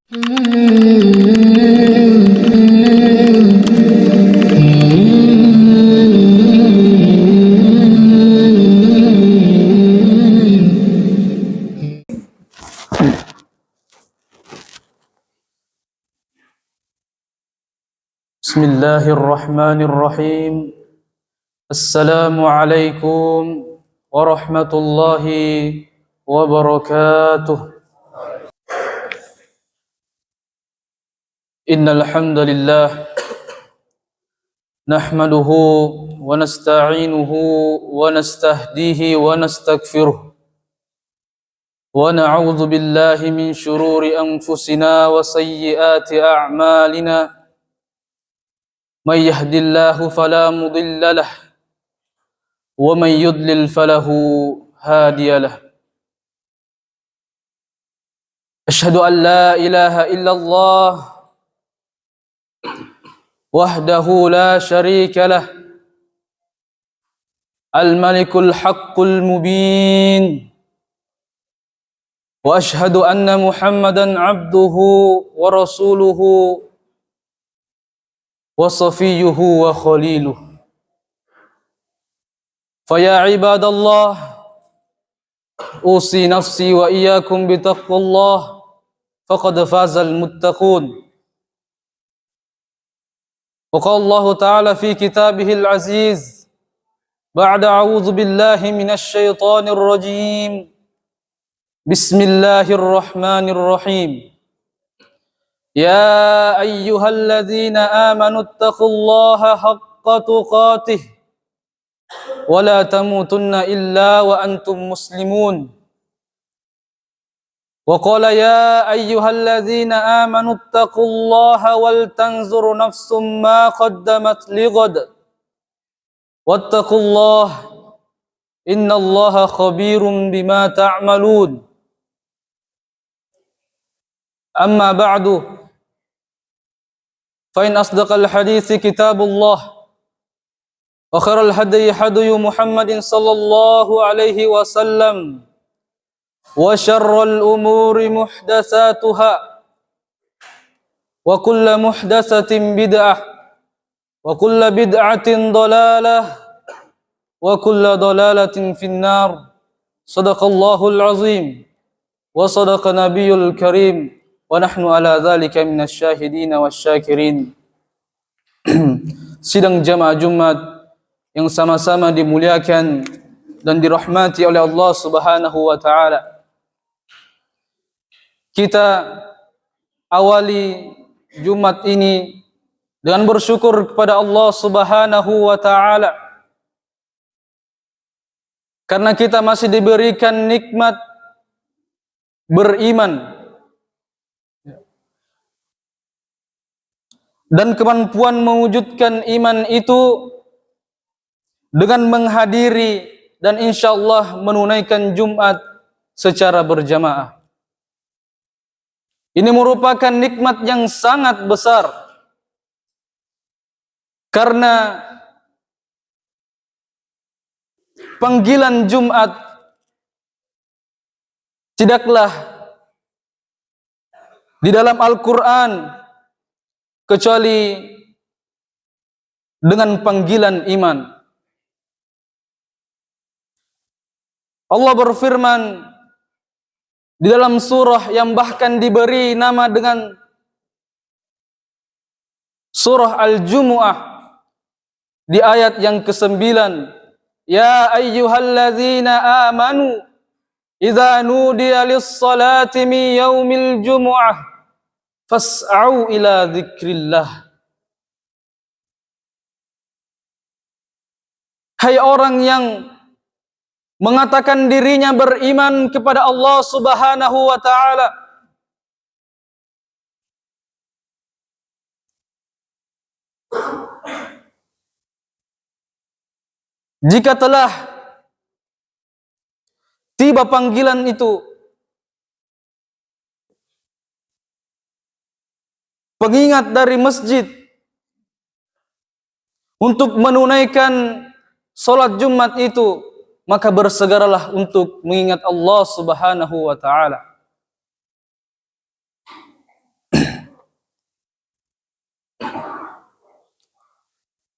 Bismillahirrahmanirrahim. Assalamualaikum warahmatullahi wabarakatuh. Innal hamdalillah nahmaduhu wa nasta'inuhu wa nastahdihi wa nastaghfiruh wa na'udzu billahi min shururi anfusina wa sayyiati a'malina. Man yahdihillahu fala mudilla lahu wa man yudlil falahu hadiya lahu. Asyhadu an la ilaha illallah wahdahu la syarika lah, al-malikul haqqul mubin, wa asyhadu anna Muhammadan abduhu wa rasuluhu wa safiyuhu wa khaliluh. Faya ibadallah, usi nafsi wa iyyakum bitaqwallah, faqad fazal muttaqun. وقال الله تعالى في كتابه العزيز بعد أعوذ بالله من الشيطان الرجيم بسم الله الرحمن الرحيم يا أيها الذين آمنوا اتقوا الله حق تقاته ولا تموتن إلا وأنتم مسلمون. وقال يا أيها الذين آمنوا اتقوا الله ولتنظر نفس ما قدمت لغد واتقوا الله إن الله خبير بما تعملون. أما بعد فإن أصدق الحديث كتاب الله وخير الهدي هدي محمد صلى الله عليه وسلم وشر الأمور محدثاتها وكل محدثة بدعة وكل بدعة ضلالة وكل ضلالة في النار. صدق الله العظيم وصدق نبي الكريم ونحن على ذلك من الشاهدين والشاكرين. Sidang jamaah Jumat yang sama-sama dimuliakan dan dirahmati oleh Allah Subhanahu wa taala. Kita awali Jumat ini dengan bersyukur kepada Allah Subhanahu wa taala karena kita masih diberikan nikmat beriman dan kemampuan mewujudkan iman itu dengan menghadiri dan insyaallah menunaikan Jumat secara berjamaah. Ini merupakan nikmat yang sangat besar karena panggilan Jumat tidaklah di dalam Al-Quran kecuali dengan panggilan iman. Allah berfirman di dalam surah yang bahkan diberi nama dengan surah Al-Jumu'ah di ayat yang ke-9, ya ayyuhalladzina amanu idza nudiya lis-salati min yaumil jumu'ah fas'au ila dzikrillah. Hai orang yang mengatakan dirinya beriman kepada Allah Subhanahu wa taala, jika telah tiba panggilan itu, pengingat dari masjid untuk menunaikan salat Jumat itu, maka bersegeralah untuk mengingat Allah Subhanahu wa taala.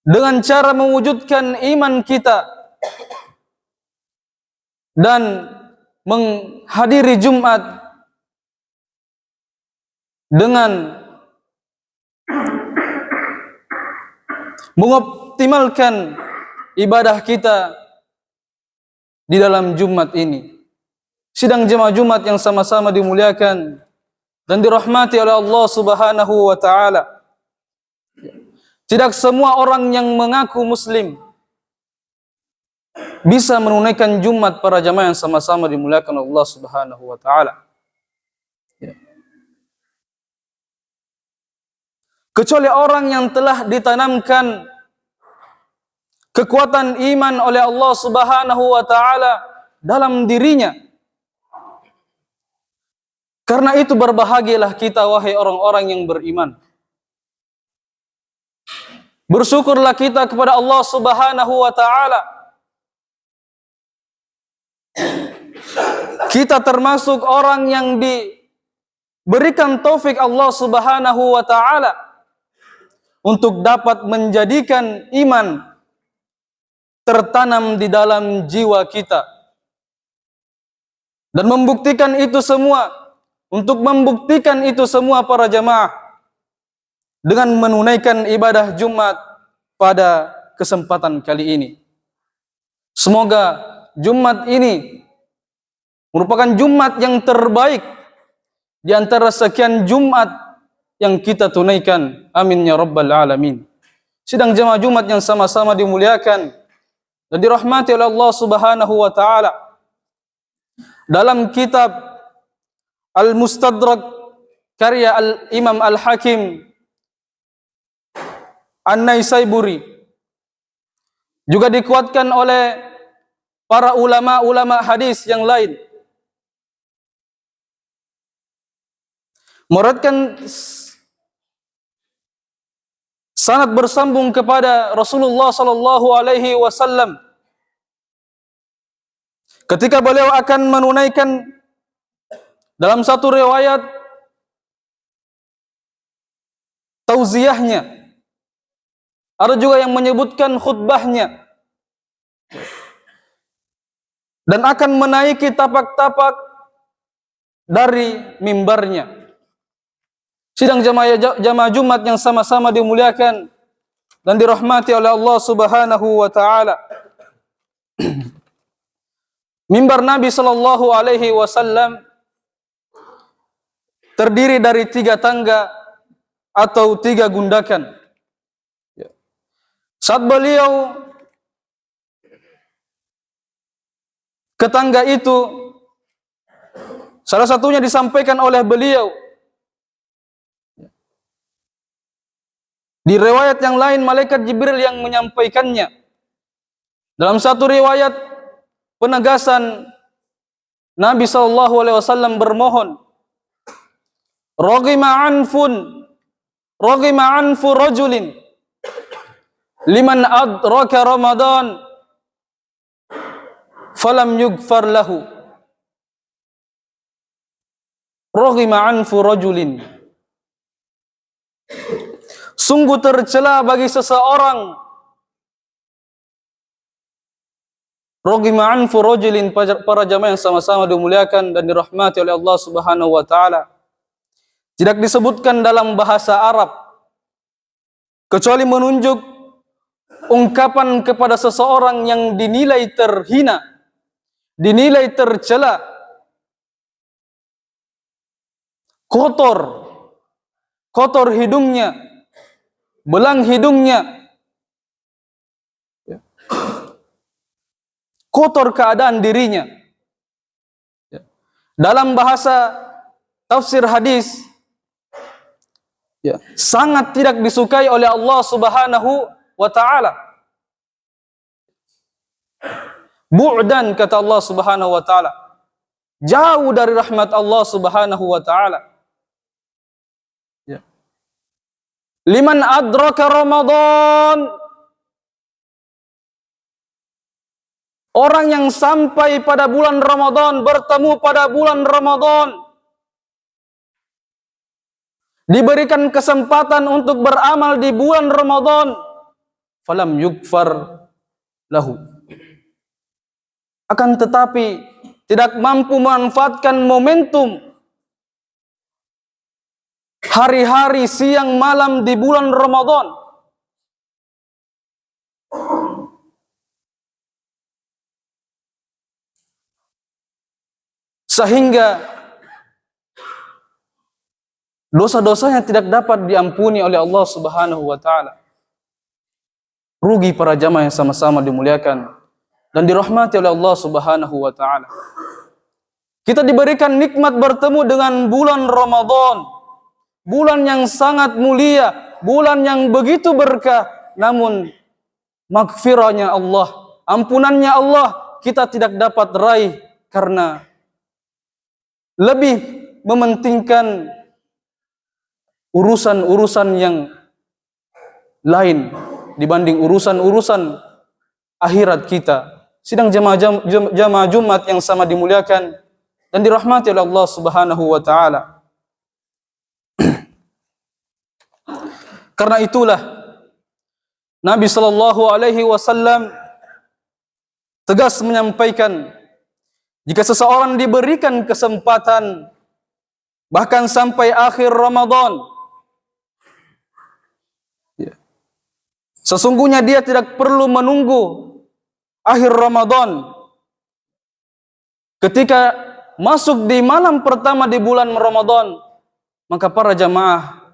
dengan cara mewujudkan iman kita dan menghadiri Jumat dengan mengoptimalkan ibadah kita di dalam Jumat ini. Sidang jemaah Jumat yang sama-sama dimuliakan dan dirahmati oleh Allah Subhanahu wa taala. Tidak semua orang yang mengaku muslim bisa menunaikan Jumat para jamaah yang sama-sama dimuliakan oleh Allah Subhanahu wa taala. Kecuali orang yang telah ditanamkan kekuatan iman oleh Allah Subhanahu wa taala dalam dirinya. Karena itu berbahagialah kita wahai orang-orang yang beriman. Bersyukurlah kita kepada Allah Subhanahu wa taala. Kita termasuk orang yang diberikan taufik Allah Subhanahu wa taala untuk dapat menjadikan iman tertanam di dalam jiwa kita. Dan membuktikan itu semua, untuk membuktikan itu semua para jamaah dengan menunaikan ibadah Jumat pada kesempatan kali ini. Semoga Jumat ini merupakan Jumat yang terbaik di antara sekian Jumat yang kita tunaikan. Amin ya rabbal alamin. Sidang jemaah Jumat yang sama-sama dimuliakan dan dirahmati oleh Allah Subhanahu wa taala. Dalam kitab Al-Mustadrak karya Al-Imam Al-Hakim An-Naisaburi juga dikuatkan oleh para ulama-ulama hadis yang lain, meratkan sanad bersambung kepada Rasulullah sallallahu alaihi wasallam ketika beliau akan menunaikan dalam satu riwayat tauziyahnya, ada juga yang menyebutkan khutbahnya, dan akan menaiki tapak-tapak dari mimbarnya. Sidang jamaah Jumat yang sama-sama dimuliakan dan dirahmati oleh Allah Subhanahu wa taala. Mimbar Nabi sallallahu alaihi wasallam terdiri dari 3 tangga atau 3 gundakan. Saat beliau ke tangga itu, salah satunya disampaikan oleh beliau. Di riwayat yang lain malaikat Jibril yang menyampaikannya. Dalam satu riwayat penegasan Nabi SAW bermohon, Raghima anfu rajulin liman adraka Ramadan falam yughfar lahu. Raghima anfu rajulin, sungguh tercela bagi seseorang. Raghima anfu rajulin, para jamaah yang sama-sama dimuliakan dan dirahmati oleh Allah Subhanahu wa taala. Tidak disebutkan dalam bahasa Arab kecuali menunjuk ungkapan kepada seseorang yang dinilai terhina, dinilai tercela, kotor hidungnya, belang hidungnya, kotor keadaan dirinya. Dalam bahasa tafsir hadis, sangat tidak disukai oleh Allah Subhanahu wa taala. Bu'dan, kata Allah Subhanahu wa taala, jauh dari rahmat Allah Subhanahu wa taala. Liman adraka Ramadan, orang yang sampai pada bulan Ramadan, bertemu pada bulan Ramadan, diberikan kesempatan untuk beramal di bulan Ramadan, falam yughfar lahu. Akan tetapi tidak mampu memanfaatkan momentum hari-hari siang malam di bulan Ramadan, sehingga dosa-dosanya tidak dapat diampuni oleh Allah Subhanahu wa taala. Rugi para jamaah yang sama-sama dimuliakan dan dirahmati oleh Allah Subhanahu wa taala. Kita diberikan nikmat bertemu dengan bulan Ramadan, bulan yang sangat mulia, bulan yang begitu berkah, namun maghfirahnya Allah, ampunannya Allah kita tidak dapat raih karena lebih mementingkan urusan-urusan yang lain dibanding urusan-urusan akhirat kita. Sidang jamaah Jumat yang sama dimuliakan dan dirahmati oleh Allah Subhanahu wa taala. Karena itulah Nabi sallallahu alaihi wasallam tegas menyampaikan, jika seseorang diberikan kesempatan bahkan sampai akhir Ramadan, sesungguhnya dia tidak perlu menunggu akhir Ramadan. Ketika masuk di malam pertama di bulan Ramadan, maka para jamaah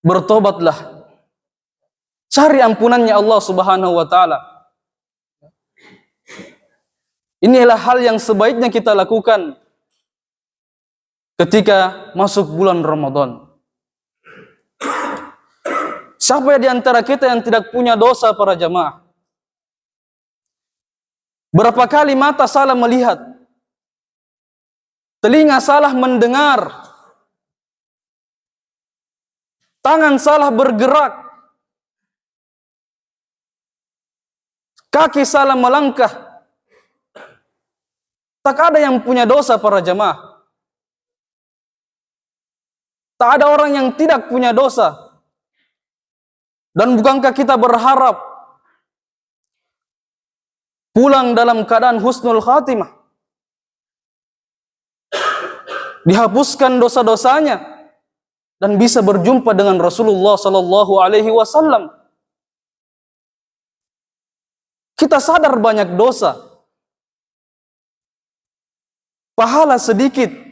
bertobatlah, cari ampunannya Allah Subhanahu wa taala. Inilah hal yang sebaiknya kita lakukan ketika masuk bulan Ramadan. Siapa di antara kita yang tidak punya dosa para jamaah? Berapa kali mata salah melihat, telinga salah mendengar, tangan salah bergerak, kaki salah melangkah. Tak ada yang punya dosa para jamaah. Tak ada orang yang tidak punya dosa. Dan bukankah kita berharap pulang dalam keadaan husnul khatimah, dihapuskan dosa-dosanya dan bisa berjumpa dengan Rasulullah sallallahu alaihi wasallam. Kita sadar banyak dosa, pahala sedikit.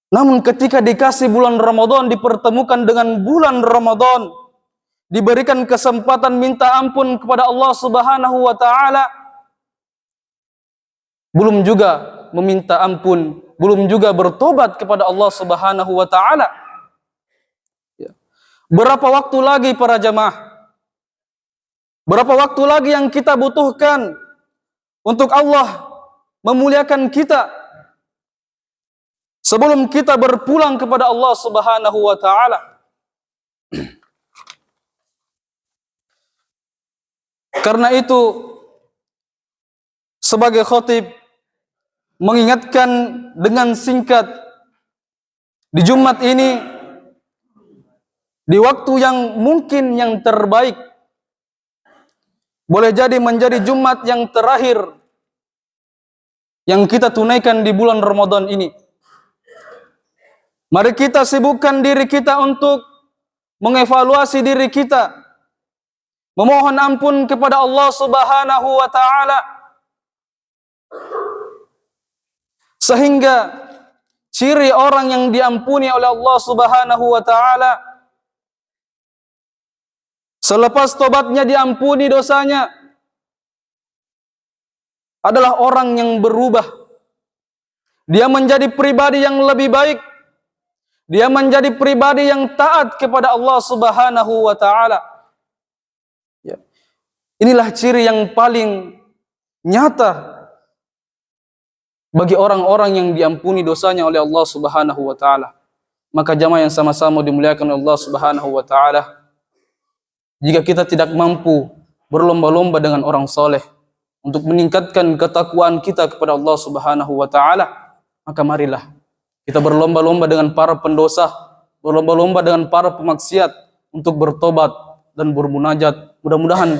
Namun ketika dikasih bulan Ramadan, dipertemukan dengan bulan Ramadan, diberikan kesempatan minta ampun kepada Allah Subhanahu wa taala, belum juga meminta ampun, belum juga bertobat kepada Allah Subhanahu wa taala. Berapa waktu lagi para jamaah? Berapa waktu lagi yang kita butuhkan untuk Allah memuliakan kita sebelum kita berpulang kepada Allah Subhanahu wa taala? Karena itu sebagai khatib mengingatkan dengan singkat di Jumat ini, di waktu yang mungkin yang terbaik, boleh jadi menjadi Jumat yang terakhir yang kita tunaikan di bulan Ramadan ini. Mari kita sibukkan diri kita untuk mengevaluasi diri kita, memohon ampun kepada Allah Subhanahu wa taala, sehingga ciri orang yang diampuni oleh Allah Subhanahu wa taala, selepas tobatnya diampuni dosanya, adalah orang yang berubah. Dia menjadi pribadi yang lebih baik. Dia menjadi pribadi yang taat kepada Allah Subhanahu wa taala. Ya. Inilah ciri yang paling nyata bagi orang-orang yang diampuni dosanya oleh Allah Subhanahu wa taala. Maka jamaah yang sama-sama dimuliakan oleh Allah Subhanahu wa taala, jika kita tidak mampu berlomba-lomba dengan orang soleh untuk meningkatkan ketakwaan kita kepada Allah Subhanahu wa taala, maka marilah kita berlomba-lomba dengan para pendosa, berlomba-lomba dengan para pemaksiat, untuk bertobat dan bermunajat. Mudah-mudahan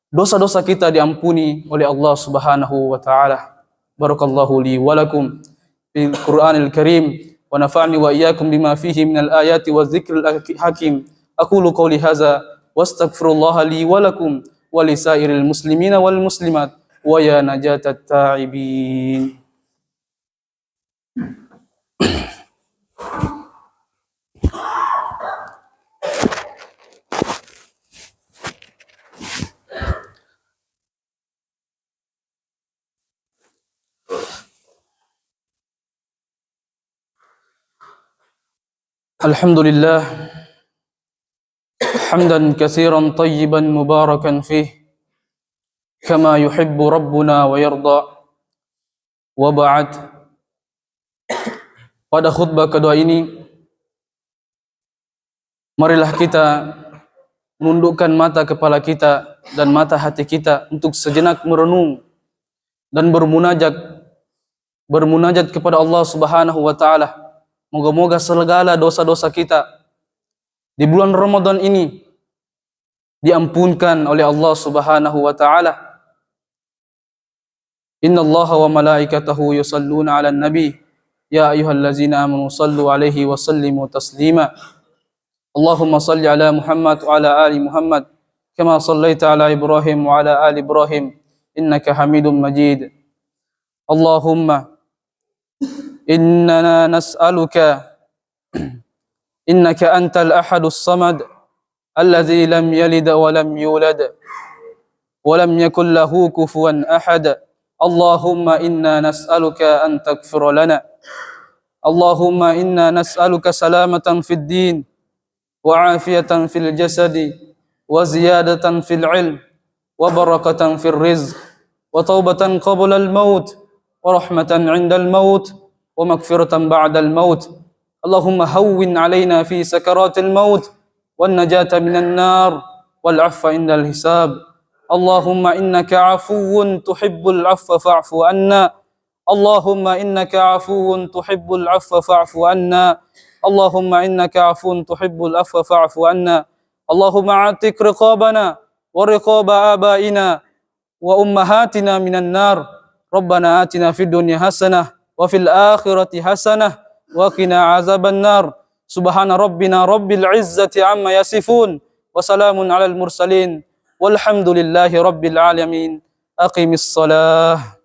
dosa-dosa kita diampuni oleh Allah Subhanahu wa taala. Barakallahu li wa lakum fil Qur'anil Karim wa nafa'ni wa iyyakum bima fihi minal ayati wadh-dhikril hakim. Aqulu qawli hadza wastaghfirullaha li wa lakum wa lisairil muslimina wal muslimat wa ya najatat ta'ibin. Alhamdulillah hamdan katsiran tayyiban mubarakan fih kama yuhibbu rabbuna wa yarda. Wa ba'd. Pada khutbah kedua ini marilah kita menundukkan mata kepala kita dan mata hati kita untuk sejenak merenung dan bermunajat kepada Allah Subhanahu wa taala. Moga-moga segala dosa-dosa kita di bulan Ramadan ini diampunkan oleh Allah Subhanahu wa taala. Innallaha wa malaikatahu yusalluna 'alan nabi ya ayyuhallazina amanu sallu 'alaihi wa sallimu taslima. Allahumma salli 'ala Muhammad wa 'ala ali Muhammad kama sallaita 'ala Ibrahim wa 'ala ali Ibrahim innaka Hamidum Majid. Allahumma إننا نسألك إنك أنت الأحد الصمد الذي لم يلد ولم يولد ولم يكن له كفوا أحد. اللهم إنا نسألك أن تغفر لنا. اللهم إنا نسألك سلامة في الدين وعافية في الجسد وزيادة في العلم وبركة في الرزق وتوبة قبل الموت ورحمة عند الموت ومغفرة بعد الموت. اللهم هون علينا في سكرات الموت والنجاة من النار والعفو عند الحساب. اللهم إنك عفو تحب العفو فاعف عنا. اللهم إنك عفو تحب العفو فاعف عنا. اللهم إنك عفو تحب العفو فاعف عنا. اللهم اعتق رقابنا ورقاب آبائنا وأمهاتنا من النار. ربنا آتنا في الدنيا حسنة وفي الآخرة حسنة وقنا عذاب النار. سبحان ربنا رب العزة عما يصفون وسلام على المرسلين والحمد لله رب العالمين. أقم الصلاة.